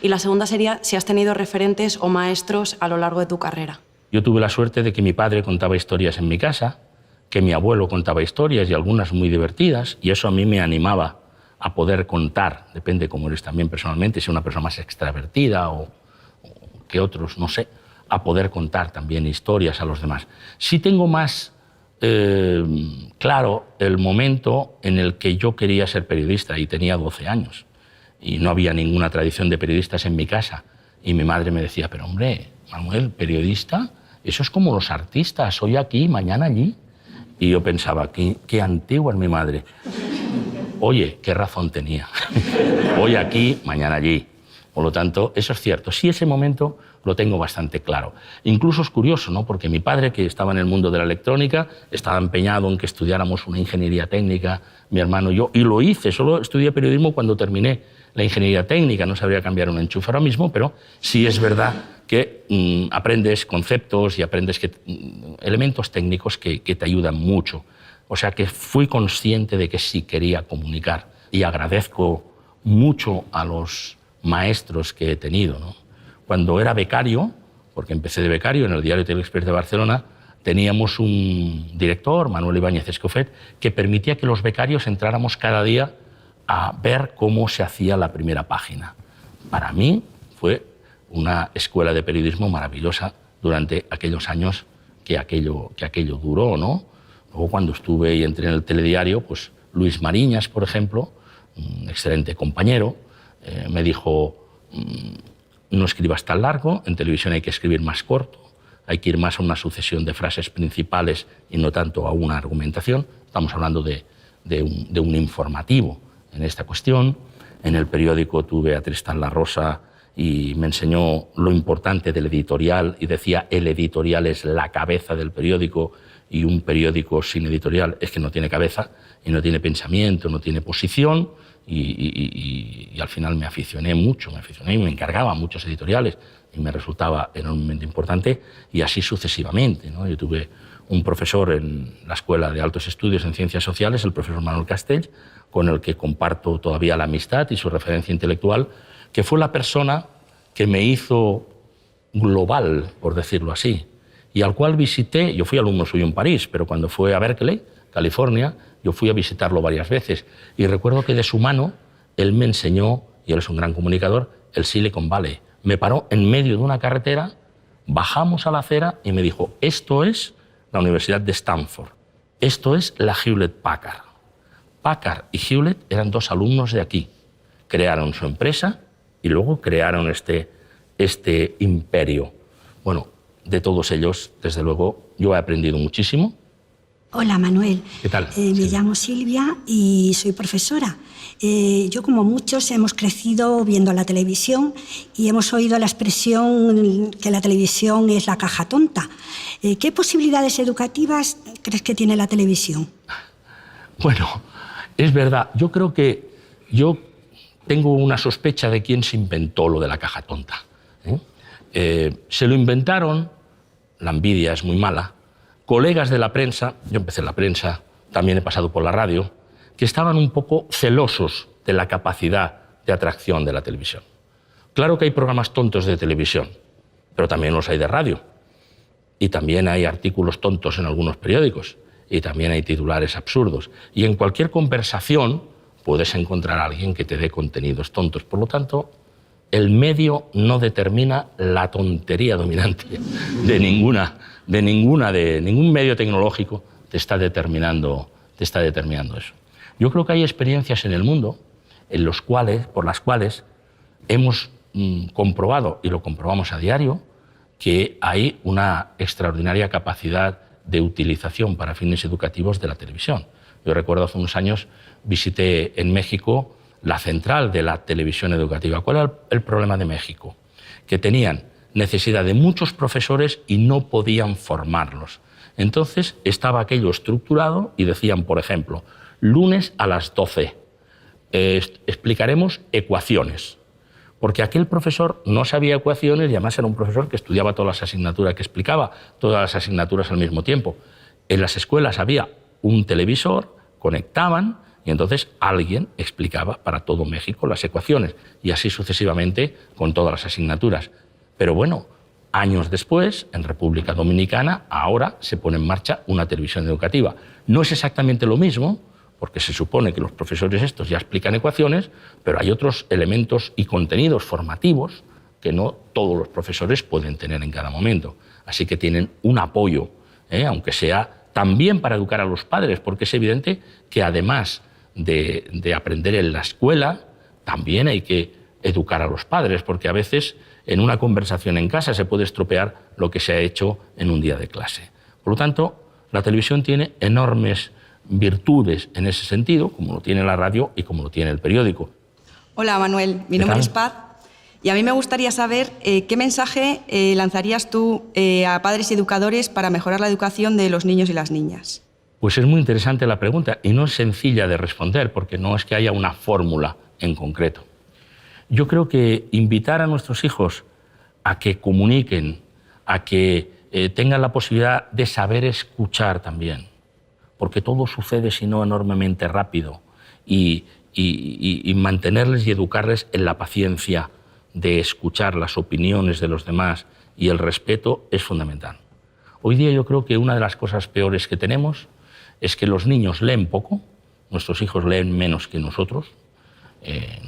Y la segunda sería, si has tenido referentes o maestros a lo largo de tu carrera. Yo tuve la suerte de que mi padre contaba historias en mi casa, que mi abuelo contaba historias y algunas muy divertidas, y eso a mí me animaba a poder contar, depende cómo eres también personalmente, si una persona más extravertida o que otros, no sé, a poder contar también historias a los demás. Sí tengo más claro el momento en el que yo quería ser periodista y tenía 12 años y no había ninguna tradición de periodistas en mi casa y mi madre me decía, pero hombre, Manuel, periodista, eso es como los artistas, hoy aquí, mañana allí. Y yo pensaba, qué antigua es mi madre. Oye, qué razón tenía. Hoy aquí, mañana allí. Por lo tanto, eso es cierto. Sí, ese momento lo tengo bastante claro. Incluso es curioso, ¿no? Porque mi padre, que estaba en el mundo de la electrónica, estaba empeñado en que estudiáramos una ingeniería técnica, mi hermano y yo, y lo hice. Solo estudié periodismo cuando terminé la ingeniería técnica. No sabría cambiar un enchufe ahora mismo, pero sí es verdad que aprendes conceptos y aprendes elementos técnicos que te ayudan mucho. O sea que fui consciente de que sí quería comunicar y agradezco mucho a los maestros que he tenido, ¿no? Cuando era becario, porque empecé de becario en el diario Telexpress de Barcelona, teníamos un director, Manuel Ibáñez Escofet, que permitía que los becarios entráramos cada día a ver cómo se hacía la primera página. Para mí fue una escuela de periodismo maravillosa durante aquellos años que aquello duró, ¿no? Luego cuando estuve y entré en el telediario, pues Luis Mariñas, por ejemplo, un excelente compañero, me dijo, no escribas tan largo, en televisión hay que escribir más corto, hay que ir más a una sucesión de frases principales y no tanto a una argumentación. Estamos hablando de un informativo en esta cuestión. En el periódico tuve a Tristán La Rosa y me enseñó lo importante del editorial y decía, el editorial es la cabeza del periódico y un periódico sin editorial es que no tiene cabeza y no tiene pensamiento, no tiene posición. Y al final me aficioné mucho, y me encargaba muchos editoriales y me resultaba enormemente importante y así sucesivamente, ¿no? Yo tuve un profesor en la Escuela de Altos Estudios en Ciencias Sociales, el profesor Manuel Castell, con el que comparto todavía la amistad y su referencia intelectual, que fue la persona que me hizo global, por decirlo así, y al cual visité. Yo fui alumno suyo en París, pero cuando fue a Berkeley, California, yo fui a visitarlo varias veces y recuerdo que de su mano él me enseñó, y él es un gran comunicador, el Silicon Valley. Me paró en medio de una carretera, bajamos a la acera y me dijo, esto es la Universidad de Stanford, esto es la Hewlett Packard. Packard y Hewlett eran dos alumnos de aquí. Crearon su empresa y luego crearon este imperio. Bueno, de todos ellos, desde luego, yo he aprendido muchísimo. Hola Manuel, ¿Qué tal? Me llamo Silvia y soy profesora. Yo, como muchos, hemos crecido viendo la televisión y hemos oído la expresión que la televisión es la caja tonta. ¿Qué posibilidades educativas crees que tiene la televisión? Bueno, es verdad. Yo creo que yo tengo una sospecha de quién se inventó lo de la caja tonta. Se lo inventaron, la envidia es muy mala, colegas de la prensa, yo empecé en la prensa, también he pasado por la radio, que estaban un poco celosos de la capacidad de atracción de la televisión. Claro que hay programas tontos de televisión, pero también los hay de radio. Y también hay artículos tontos en algunos periódicos. Y también hay titulares absurdos. Y en cualquier conversación puedes encontrar a alguien que te dé contenidos tontos. Por lo tanto, el medio no determina la tontería dominante de ningún medio tecnológico te está determinando eso. Yo creo que hay experiencias en el mundo por las cuales hemos comprobado, y lo comprobamos a diario, que hay una extraordinaria capacidad de utilización para fines educativos de la televisión. Yo recuerdo hace unos años visité en México la central de la televisión educativa. ¿Cuál era el problema de México? Que tenían necesidad de muchos profesores y no podían formarlos. Entonces estaba aquello estructurado y decían, por ejemplo, lunes a las 12 explicaremos ecuaciones. Porque aquel profesor no sabía ecuaciones y además era un profesor que estudiaba todas las asignaturas, que explicaba todas las asignaturas al mismo tiempo. En las escuelas había un televisor, conectaban y entonces alguien explicaba para todo México las ecuaciones y así sucesivamente con todas las asignaturas. Pero bueno, años después, en República Dominicana, ahora se pone en marcha una televisión educativa. No es exactamente lo mismo, porque se supone que los profesores estos ya explican ecuaciones, pero hay otros elementos y contenidos formativos que no todos los profesores pueden tener en cada momento. Así que tienen un apoyo, aunque sea también para educar a los padres, porque es evidente que además de aprender en la escuela, también hay que educar a los padres, porque a veces en una conversación en casa se puede estropear lo que se ha hecho en un día de clase. Por lo tanto, la televisión tiene enormes virtudes en ese sentido, como lo tiene la radio y como lo tiene el periódico. Hola Manuel, mi nombre es Paz y a mí me gustaría saber qué mensaje lanzarías tú a padres y educadores para mejorar la educación de los niños y las niñas. Pues es muy interesante la pregunta y no es sencilla de responder porque no es que haya una fórmula en concreto. Yo creo que invitar a nuestros hijos a que comuniquen, a que tengan la posibilidad de saber escuchar también, porque todo sucede, si no, enormemente rápido, y mantenerles y educarles en la paciencia de escuchar las opiniones de los demás y el respeto es fundamental. Hoy día yo creo que una de las cosas peores que tenemos es que los niños leen poco, nuestros hijos leen menos que nosotros.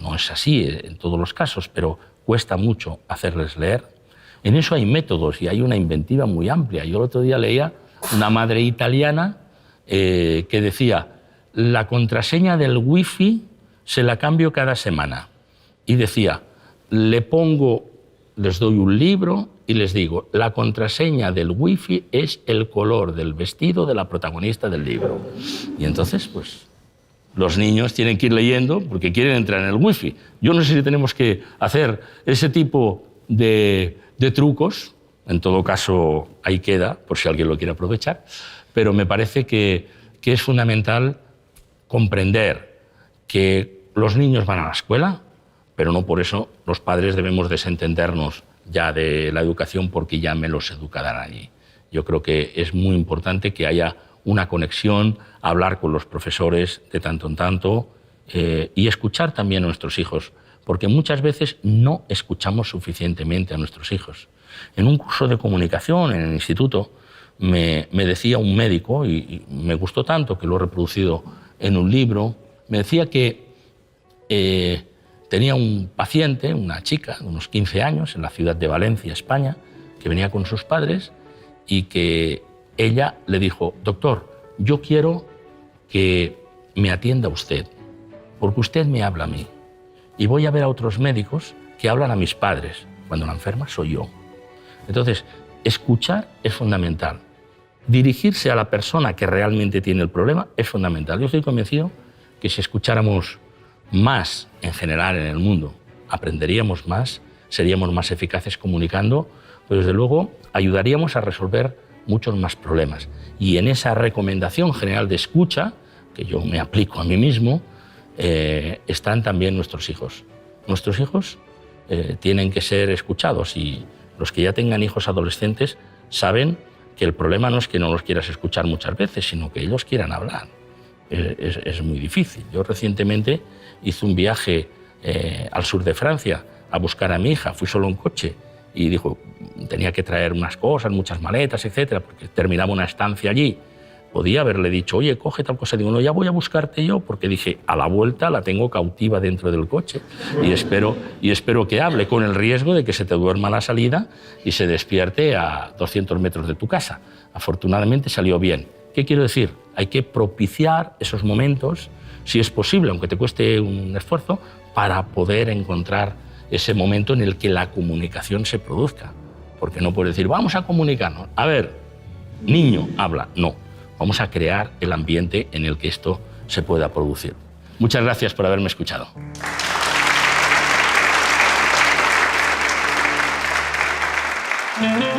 No es así en todos los casos, pero cuesta mucho hacerles leer. En eso hay métodos y hay una inventiva muy amplia. Yo el otro día leía una madre italiana que decía, la contraseña del wifi se la cambio cada semana. Y decía, les doy un libro y les digo, la contraseña del wifi es el color del vestido de la protagonista del libro. Y entonces, pues, los niños tienen que ir leyendo porque quieren entrar en el wifi. Yo no sé si tenemos que hacer ese tipo de trucos, en todo caso ahí queda, por si alguien lo quiere aprovechar, pero me parece que es fundamental comprender que los niños van a la escuela, pero no por eso los padres debemos desentendernos ya de la educación porque ya me los educarán allí. Yo creo que es muy importante que haya una conexión, hablar con los profesores de tanto en tanto y escuchar también a nuestros hijos, porque muchas veces no escuchamos suficientemente a nuestros hijos. En un curso de comunicación en el instituto me decía un médico, y me gustó tanto que lo he reproducido en un libro, me decía que tenía un paciente, una chica de unos 15 años, en la ciudad de Valencia, España, que venía con sus padres y que ella le dijo, doctor, yo quiero que me atienda usted, porque usted me habla a mí. Y voy a ver a otros médicos que hablan a mis padres. Cuando la enferma soy yo. Entonces, escuchar es fundamental. Dirigirse a la persona que realmente tiene el problema es fundamental. Yo estoy convencido que si escucháramos más en general en el mundo, aprenderíamos más, seríamos más eficaces comunicando, pero desde luego ayudaríamos a resolver muchos más problemas. Y en esa recomendación general de escucha, que yo me aplico a mí mismo, están también nuestros hijos. Nuestros hijos tienen que ser escuchados y los que ya tengan hijos adolescentes saben que el problema no es que no los quieras escuchar muchas veces, sino que ellos quieran hablar. Es muy difícil. Yo recientemente hice un viaje al sur de Francia a buscar a mi hija, fui solo en coche y dijo, tenía que traer unas cosas, muchas maletas, etcétera, porque terminaba una estancia allí. Podía haberle dicho, oye, coge tal cosa. Digo, no, ya voy a buscarte yo, porque dije, a la vuelta la tengo cautiva dentro del coche y espero que hable, con el riesgo de que se te duerma a la salida y se despierte a 200 metros de tu casa. Afortunadamente salió bien. ¿Qué quiero decir? Hay que propiciar esos momentos, si es posible, aunque te cueste un esfuerzo, para poder encontrar ese momento en el que la comunicación se produzca. Porque no puedes decir, vamos a comunicarnos. A ver, niño, habla. No, vamos a crear el ambiente en el que esto se pueda producir. Muchas gracias por haberme escuchado. Mm-hmm.